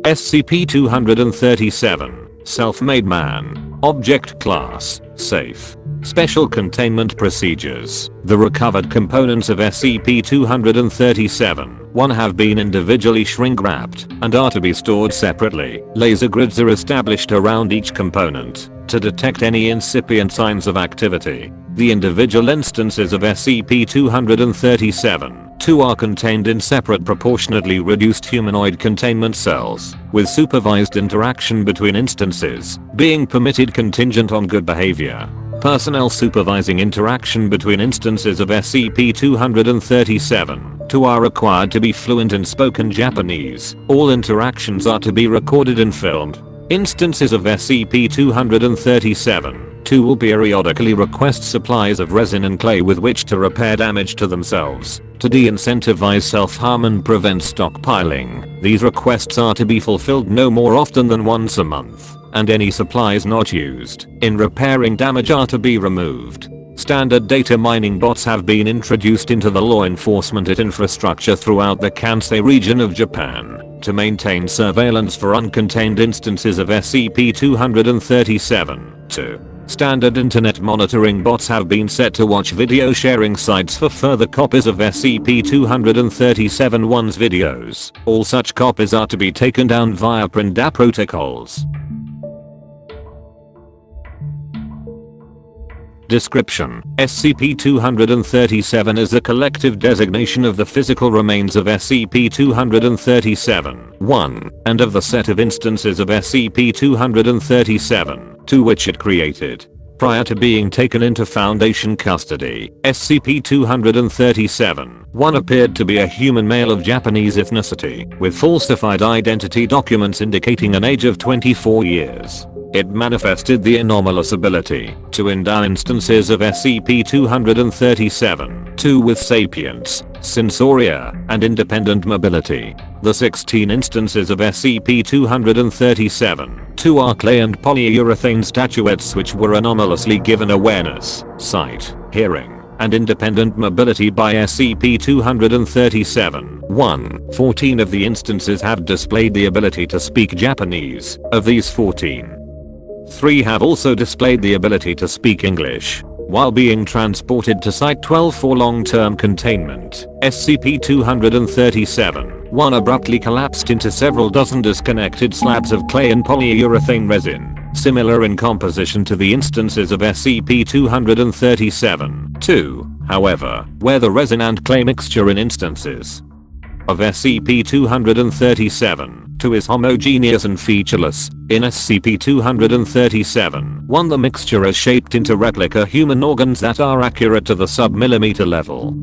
SCP-237, Self-Made Man. Object Class, Safe. Special Containment Procedures. The recovered components of SCP-237-1 have been individually shrink-wrapped and are to be stored separately. Laser grids are established around each component to detect any incipient signs of activity. The individual instances of SCP-237-2 are contained in separate proportionately reduced humanoid containment cells, with supervised interaction between instances being permitted contingent on good behavior. Personnel supervising interaction between instances of SCP-237-2 are required to be fluent in spoken Japanese. All interactions are to be recorded and filmed. Instances of SCP-237-2 will periodically request supplies of resin and clay with which to repair damage to themselves, to de-incentivize self-harm and prevent stockpiling. These requests are to be fulfilled no more often than once a month, and any supplies not used in repairing damage are to be removed. Standard data mining bots have been introduced into the law enforcement infrastructure throughout the Kansai region of Japan to maintain surveillance for uncontained instances of SCP-237-2. Standard internet monitoring bots have been set to watch video sharing sites for further copies of SCP-237-1's videos. All such copies are to be taken down via PRINDA protocols. Description: SCP-237 is a collective designation of the physical remains of SCP-237-1 and of the set of instances of SCP-237-2 which it created. Prior to being taken into Foundation custody, SCP-237-1 appeared to be a human male of Japanese ethnicity, with falsified identity documents indicating an age of 24 years. It manifested the anomalous ability to endow instances of SCP-237-2 with sapience, sensoria, and independent mobility. The 16 instances of SCP-237-2 are clay and polyurethane statuettes which were anomalously given awareness, sight, hearing, and independent mobility by SCP-237-1. 14 of the instances have displayed the ability to speak Japanese. Of these 14, 3 have also displayed the ability to speak English. While being transported to Site 12 for long-term containment, SCP-237-1 abruptly collapsed into several dozen disconnected slabs of clay and polyurethane resin, similar in composition to the instances of SCP-237-2, however, where the resin and clay mixture in instances of SCP-237-2 is homogeneous and featureless. In SCP-237-1 the mixture is shaped into replica human organs that are accurate to the sub-millimeter level.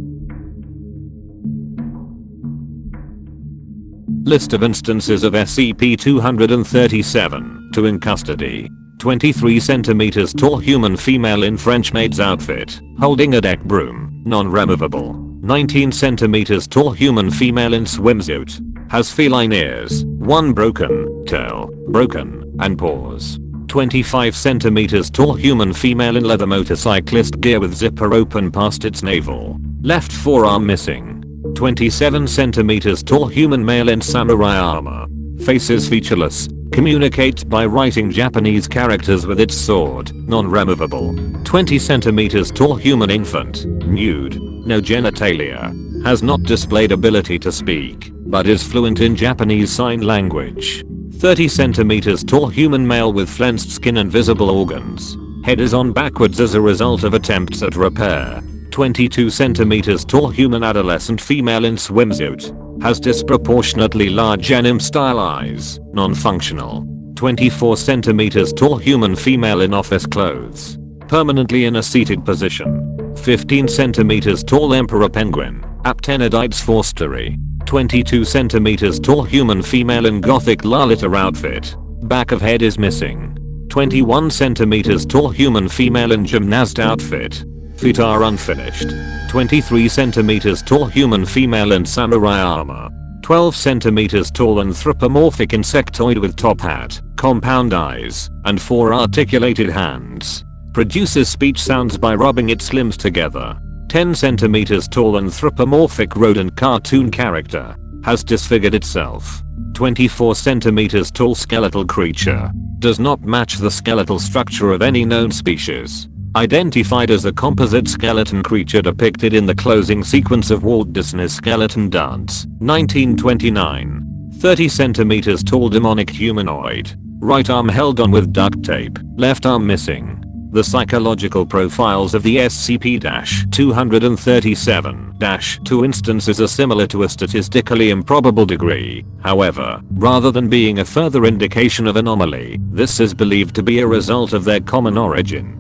List of instances of SCP-237-2 in custody. 23 cm tall human female in French maid's outfit, holding a deck broom, non-removable. 19 cm tall human female in swimsuit, has feline ears, 1 broken tail, broken, and paws. 25 cm tall human female in leather motorcyclist gear with zipper open past its navel, left forearm missing. 27 cm tall human male in samurai armor, faces featureless, communicates by writing Japanese characters with its sword, non-removable. 20 cm tall human infant, nude, no genitalia, has not displayed ability to speak, but is fluent in Japanese Sign Language. 30 cm tall human male with flensed skin and visible organs. Head is on backwards as a result of attempts at repair. 22 cm tall human adolescent female in swimsuit, has disproportionately large anime-style eyes, non-functional. 24 cm tall human female in office clothes, permanently in a seated position. 15 cm tall emperor penguin, Aptenidites forsteri. 22 cm tall human female in gothic Lalita outfit, back of head is missing. 21 cm tall human female in gymnast outfit, feet are unfinished. 23 cm tall human female in samurai armor. 12 cm tall anthropomorphic insectoid with top hat, compound eyes, and 4 articulated hands. Produces speech sounds by rubbing its limbs together. 10 cm tall anthropomorphic rodent cartoon character, has disfigured itself. 24 centimeters tall skeletal creature. Does not match the skeletal structure of any known species. Identified as a composite skeleton creature depicted in the closing sequence of Walt Disney's Skeleton Dance, 1929. 30 centimeters tall demonic humanoid. Right arm held on with duct tape, left arm missing. The psychological profiles of the SCP-237-2 instances are similar to a statistically improbable degree. However, rather than being a further indication of anomaly, this is believed to be a result of their common origin.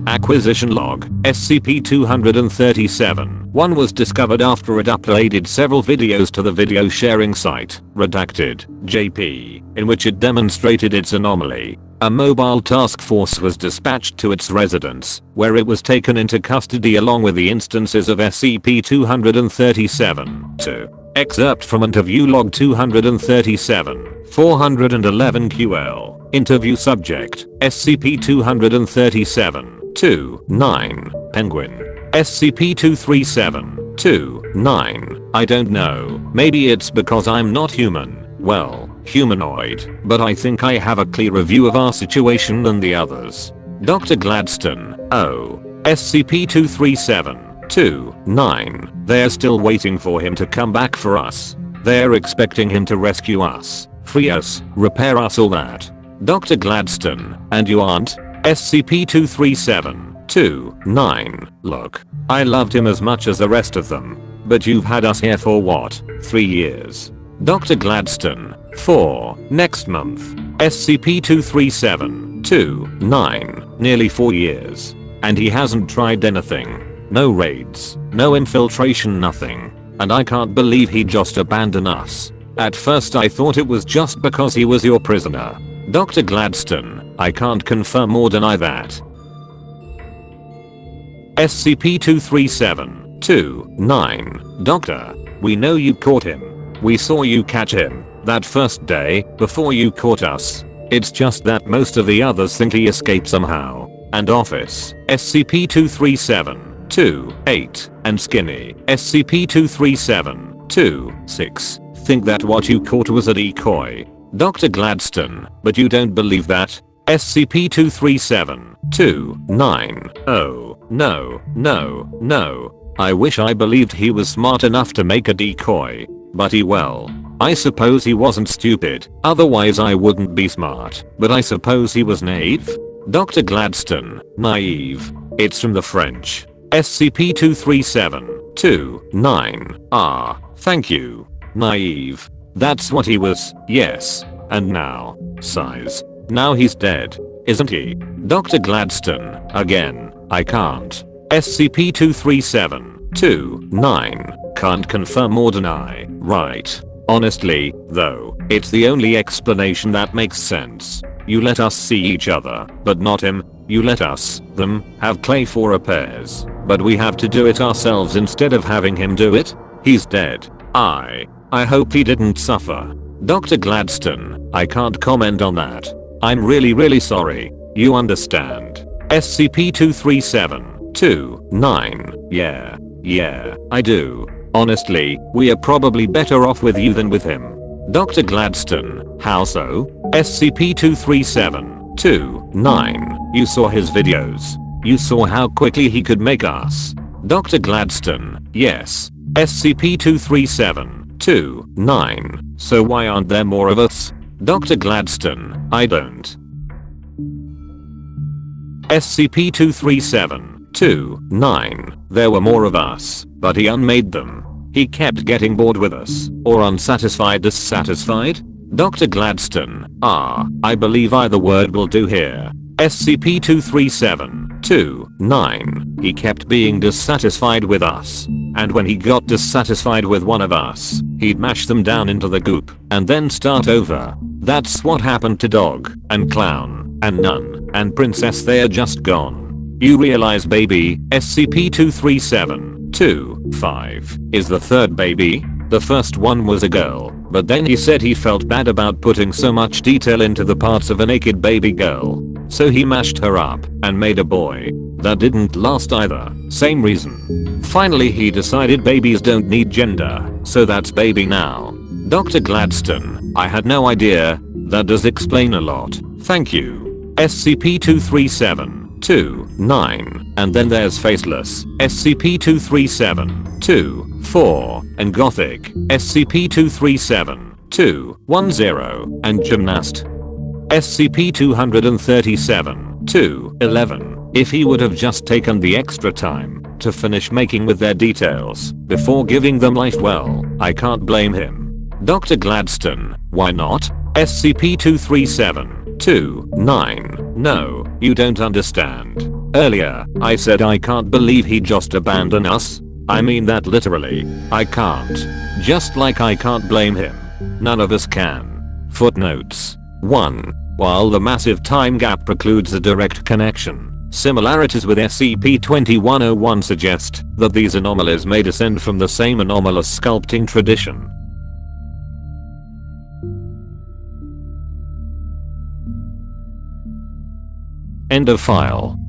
Acquisition log, SCP-237. One was discovered after it uploaded several videos to the video sharing site, redacted, JP, in which it demonstrated its anomaly. A mobile task force was dispatched to its residence, where it was taken into custody along with the instances of SCP-237-2. Excerpt from interview log 237, 411 QL. Interview subject, SCP-237-2-9, Penguin. SCP-237-2-9, I don't know, maybe it's because I'm not human, well, humanoid, but I think I have a clearer view of our situation than the others. Dr. Gladstone, oh, SCP-237-2-9, they're still waiting for him to come back for us. They're expecting him to rescue us, free us, repair us, all that. Dr. Gladstone, and you aren't? SCP-237-2-9, look, I loved him as much as the rest of them, but you've had us here for what, 3 years? Dr. Gladstone, 4, next month. SCP-237-2-9, nearly 4 years. And he hasn't tried anything. No raids, no infiltration, nothing. And I can't believe he just abandoned us. At first I thought it was just because he was your prisoner. Dr. Gladstone, I can't confirm or deny that. SCP-237-2-9, Doctor, we know you caught him. We saw you catch him that first day before you caught us. It's just that most of the others think he escaped somehow. And Office, SCP-237-2-8, and Skinny, SCP-237-2-6, think that what you caught was a decoy. Dr. Gladstone, but you don't believe that? SCP-237-2-9, oh, no, no, no. I wish I believed he was smart enough to make a decoy. But I suppose he wasn't stupid, otherwise I wouldn't be smart, but I suppose he was naive? Dr. Gladstone, naive. It's from the French. SCP-237-2-9, ah, thank you. Naive. That's what he was, yes. And now, size. Now he's dead, isn't he? Dr. Gladstone, again, I can't. SCP-237-2-9, can't confirm or deny, right? Honestly, though, it's the only explanation that makes sense. You let us see each other, but not him. You let us, them, have clay for repairs, but we have to do it ourselves instead of having him do it? He's dead. I hope he didn't suffer. Dr. Gladstone, I can't comment on that. I'm really sorry. You understand. SCP-237-2-9, yeah, I do. Honestly, we are probably better off with you than with him. Dr. Gladstone, how so? SCP-237-2-9, you saw his videos. You saw how quickly he could make us. Dr. Gladstone, yes. SCP-237-2-9, so why aren't there more of us? Dr. Gladstone, I don't. SCP-237-2-9, there were more of us, but he unmade them. He kept getting bored with us, or unsatisfied, dissatisfied? Dr. Gladstone, I believe either word will do here. SCP-237-2-9, he kept being dissatisfied with us, and when he got dissatisfied with one of us, he'd mash them down into the goop, and then start over. That's what happened to Dog, and Clown, and Nun, and Princess. They're just gone. You realize baby, SCP-237-2-5, is the third baby? The first one was a girl, but then he said he felt bad about putting so much detail into the parts of a naked baby girl. So he mashed her up and made a boy. That didn't last either. Same reason. Finally he decided babies don't need gender, so that's baby now. Dr. Gladstone, I had no idea. That does explain a lot. Thank you. SCP-237, 2, 9, and then there's Faceless, SCP-237, 2, 4, and Gothic, SCP-237, 2, 10, and Gymnast. SCP-237, 2, 11. If he would have just taken the extra time to finish making with their details before giving them life, well, I can't blame him. Dr. Gladstone, why not? SCP-237, 2, 9. No, you don't understand. Earlier, I said I can't believe he just abandoned us. I mean that literally. I can't. Just like I can't blame him. None of us can. Footnotes. 1. While the massive time gap precludes a direct connection, similarities with SCP-2101 suggest that these anomalies may descend from the same anomalous sculpting tradition. End of file.